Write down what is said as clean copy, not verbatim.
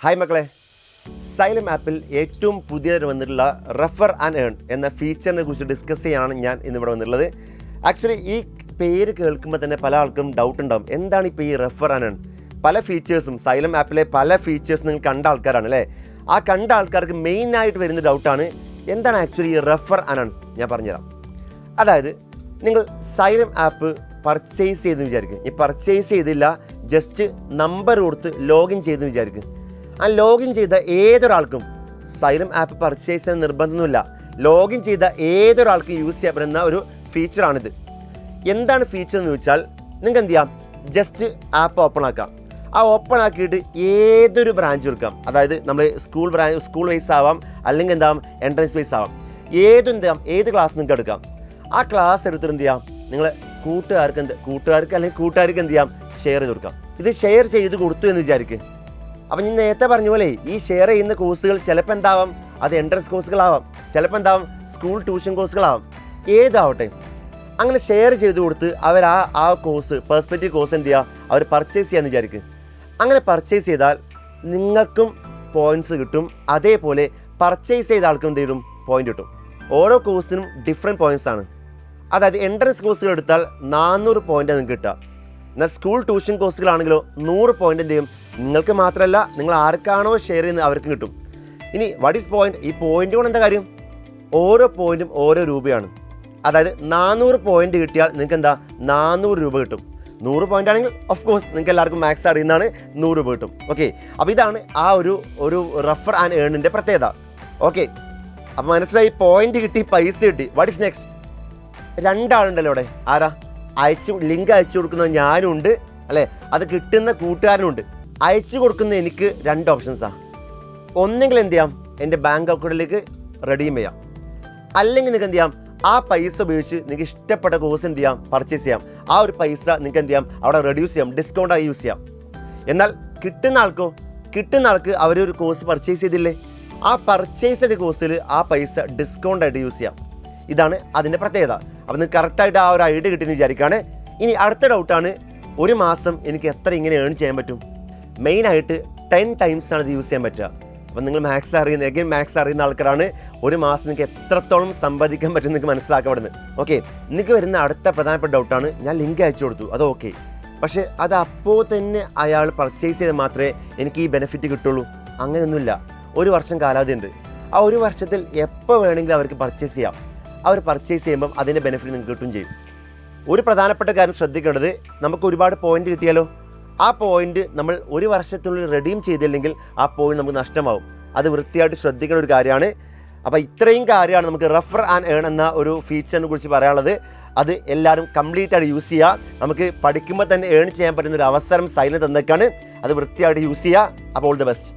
Hi മക്കളെ, xylem ആപ്പിൽ ഏറ്റവും പുതിയതായി വന്നിട്ടുള്ള റെഫർ ആൻഡ് ഏൺ എന്ന ഫീച്ചറിനെ കുറിച്ച് ഡിസ്കസ് ചെയ്യാനാണ് ഞാൻ ഇന്നിവിടെ വന്നിട്ടുള്ളത്. ആക്ച്വലി ഈ പേര് കേൾക്കുമ്പോൾ തന്നെ പല ആൾക്കും ഡൗട്ട് ഉണ്ടാവും, എന്താണ് ഇപ്പോൾ ഈ റെഫർ ആൻഡ് ഏൺ? പല ഫീച്ചേഴ്സും സൈലം ആപ്പിലെ പല ഫീച്ചേഴ്സും നിങ്ങൾ കണ്ട ആൾക്കാരാണ് അല്ലേ? ആ കണ്ട ആൾക്കാർക്ക് മെയിനായിട്ട് വരുന്ന ഡൗട്ടാണ്, എന്താണ് ആക്ച്വലി ഈ റെഫർ ആൻഡ് ഏൺ? ഞാൻ പറഞ്ഞുതരാം. അതായത് നിങ്ങൾ സൈലം ആപ്പ് പർച്ചേസ് ചെയ്തെന്ന് വിചാരിക്കും. ഈ പർച്ചേസ് ചെയ്തില്ല, ജസ്റ്റ് നമ്പർ കൊടുത്ത് ലോഗിൻ ചെയ്തെന്ന് വിചാരിക്കും. ആ ലോഗിൻ ചെയ്ത ഏതൊരാൾക്കും സൈലം ആപ്പ് പർച്ചേസ് ചെയ്യാൻ നിർബന്ധമൊന്നുമില്ല. ലോഗിൻ ചെയ്ത ഏതൊരാൾക്കും യൂസ് ചെയ്യാൻ പറ്റുന്ന ഒരു ഫീച്ചറാണിത്. എന്താണ് ഫീച്ചർ എന്ന് വെച്ചാൽ, നിങ്ങൾക്ക് എന്ത് ചെയ്യാം, ജസ്റ്റ് ആപ്പ് ഓപ്പൺ ആക്കാം. ആ ഓപ്പൺ ആക്കിയിട്ട് ഏതൊരു ബ്രാഞ്ച് എടുക്കാം. അതായത് നമ്മൾ സ്കൂൾ വൈസ് ആവാം, അല്ലെങ്കിൽ എന്താവും എൻട്രൻസ് വൈസ് ആവാം. ഏത് ക്ലാസ് നിങ്ങൾക്ക് എടുക്കാം. ആ ക്ലാസ് എടുത്തിട്ട് എന്ത് ചെയ്യാം, നിങ്ങൾ കൂട്ടുകാർക്ക് എന്ത് ചെയ്യാം, ഷെയർ ചെയ്ത് കൊടുക്കാം. ഇത് ഷെയർ ചെയ്ത് കൊടുത്തു എന്ന് വിചാരിക്കുക. അപ്പം ഞാൻ നേരത്തെ പറഞ്ഞ പോലെ ഈ ഷെയർ ചെയ്യുന്ന കോഴ്സുകൾ ചിലപ്പോൾ എന്താവാം, അത് എൻട്രൻസ് കോഴ്സുകളാവാം, ചിലപ്പോൾ സ്കൂൾ ട്യൂഷൻ കോഴ്സുകളാവാം, ഏതാവട്ടെ. അങ്ങനെ ഷെയർ ചെയ്ത് കൊടുത്ത് അവർ ആ കോഴ്സ് പെർസ്പെക്റ്റീവ് കോഴ്സ് എന്ത് ചെയ്യുക, അവർ പർച്ചേസ് ചെയ്യാമെന്ന് വിചാരിക്കുക. അങ്ങനെ പർച്ചേസ് ചെയ്താൽ നിങ്ങൾക്കും പോയിൻറ്റ്സ് കിട്ടും, അതേപോലെ പർച്ചേസ് ചെയ്ത ആൾക്കും എന്ത് ചെയ്യും, പോയിൻ്റ് കിട്ടും. ഓരോ കോഴ്സിനും ഡിഫറെൻറ്റ് പോയിൻറ്റ്സ് ആണ്. അതായത് എൻട്രൻസ് കോഴ്സുകൾ എടുത്താൽ 400 പോയിൻ്റ് നിങ്ങൾക്ക് കിട്ടുക. എന്നാൽ സ്കൂൾ ട്യൂഷൻ കോഴ്സുകളാണെങ്കിലോ 100 പോയിൻ്റ് എന്ത് ചെയ്യും, നിങ്ങൾക്ക് മാത്രമല്ല നിങ്ങൾ ആർക്കാണോ ഷെയർ ചെയ്യുന്നത് അവർക്കും കിട്ടും. ഇനി വാട്ട് ഈസ് പോയിൻ്റ്? ഈ പോയിൻ്റ് കൊണ്ട് എന്താ കാര്യം, ഓരോ പോയിൻറ്റും ഓരോ രൂപയാണ്. അതായത് 400 പോയിൻ്റ് കിട്ടിയാൽ നിങ്ങൾക്ക് എന്താ 400 രൂപ കിട്ടും. 100 പോയിൻ്റ് ആണെങ്കിൽ ഓഫ് കോഴ്സ് നിങ്ങൾക്ക് എല്ലാവർക്കും മാത്സ് അറിയുന്നതാണ്, 100 രൂപ കിട്ടും. ഓക്കെ, അപ്പോൾ ഇതാണ് ആ ഒരു റെഫർ ആൻഡ് ഏണിൻ്റെ പ്രത്യേകത. ഓക്കെ, അപ്പോൾ മനസ്സിലായി, പോയിൻ്റ് കിട്ടി, പൈസ കിട്ടി. What is next? രണ്ടാളുണ്ടല്ലോ അവിടെ. ആരാ? ലിങ്ക് അയച്ചു കൊടുക്കുന്ന ഞാനും ഉണ്ട് അല്ലേ, അത് കിട്ടുന്ന കൂട്ടുകാരനുണ്ട്. അയച്ചു കൊടുക്കുന്ന എനിക്ക് 2 ഓപ്ഷൻസാണ്. ഒന്നെങ്കിൽ എന്ത് ചെയ്യാം, എൻ്റെ ബാങ്ക് അക്കൗണ്ടിലേക്ക് റെഡീം ചെയ്യാം, അല്ലെങ്കിൽ നിങ്ങൾക്ക് എന്ത് ചെയ്യാം, ആ പൈസ ഉപയോഗിച്ച് നിങ്ങൾക്ക് ഇഷ്ടപ്പെട്ട കോഴ്സ് എന്ത് ചെയ്യാം, പർച്ചേസ് ചെയ്യാം. ആ ഒരു പൈസ നിങ്ങൾക്ക് എന്ത് ചെയ്യാം, അവിടെ റെഡ്യൂസ് ചെയ്യാം, ഡിസ്കൗണ്ടായി യൂസ് ചെയ്യാം. എന്നാൽ കിട്ടുന്ന ആൾക്ക് അവരൊരു കോഴ്സ് പർച്ചേസ് ചെയ്തില്ലേ, ആ പർച്ചേസ് ചെയ്ത കോഴ്സിൽ ആ പൈസ ഡിസ്കൗണ്ടായിട്ട് യൂസ് ചെയ്യാം. ഇതാണ് അതിൻ്റെ പ്രത്യേകത. അപ്പോൾ നിങ്ങൾക്ക് കറക്റ്റായിട്ട് ആ ഒരു ഐഡിയ കിട്ടിയെന്ന് വിചാരിക്കുകയാണ്. ഇനി അടുത്ത ഡൗട്ടാണ്, ഒരു മാസം എനിക്ക് എത്ര ഇങ്ങനെ ഏൺ ചെയ്യാൻ പറ്റും? മെയിനായിട്ട് 10 times ആണ് ഇത് യൂസ് ചെയ്യാൻ പറ്റുക. അപ്പോൾ നിങ്ങൾ മാത്സ് അറിയുന്ന ആൾക്കാരാണ്, ഒരു മാസം നിങ്ങൾക്ക് എത്രത്തോളം സമ്പാദിക്കാൻ പറ്റും നിങ്ങൾക്ക് മനസ്സിലാക്കപ്പെടുന്നത്. ഓക്കെ, നിങ്ങൾക്ക് വരുന്ന അടുത്ത പ്രധാനപ്പെട്ട ഡൗട്ടാണ്, ഞാൻ ലിങ്ക് അയച്ചു കൊടുത്തു, അത് ഓക്കെ, പക്ഷേ അത് അപ്പോൾ തന്നെ അയാൾ പർച്ചേസ് ചെയ്താൽ മാത്രമേ എനിക്ക് ഈ ബെനിഫിറ്റ് കിട്ടുള്ളൂ. അങ്ങനെയൊന്നുമില്ല. 1 വർഷം കാലാവധി ഉണ്ട്. ആ 1 വർഷത്തിൽ എപ്പോൾ വേണമെങ്കിലും അവർക്ക് പർച്ചേസ് ചെയ്യാം. അവർ പർച്ചേസ് ചെയ്യുമ്പം അതിൻ്റെ ബെനിഫിറ്റ് നിങ്ങൾക്ക് കിട്ടുകയും ചെയ്യും. ഒരു പ്രധാനപ്പെട്ട കാര്യം ശ്രദ്ധിക്കേണ്ടത്, നമുക്ക് ഒരുപാട് പോയിൻ്റ് കിട്ടിയാലോ, ആ പോയിൻ്റ് നമ്മൾ 1 വർഷത്തിനുള്ളിൽ റെഡീം ചെയ്തില്ലെങ്കിൽ ആ പോയിൻ്റ് നമുക്ക് നഷ്ടമാവും. അത് വൃത്തിയായിട്ട് ശ്രദ്ധിക്കേണ്ട ഒരു കാര്യമാണ്. അപ്പോൾ ഇത്രയും കാര്യമാണ് നമുക്ക് റെഫർ ആൻഡ് ഏൺ എന്ന ഒരു ഫീച്ചറിനെ കുറിച്ച് പറയാനുള്ളത്. അത് എല്ലാവരും കംപ്ലീറ്റ് ആയിട്ട് യൂസ് ചെയ്യുക. നമുക്ക് പഠിക്കുമ്പോൾ തന്നെ ഏൺ ചെയ്യാൻ പറ്റുന്ന ഒരു അവസരം സൈലം തന്നേക്കാണ്. അത് വൃത്തിയായിട്ട് യൂസ് ചെയ്യുക. അപ്പോൾ ഓൾ ദി ബെസ്റ്റ്.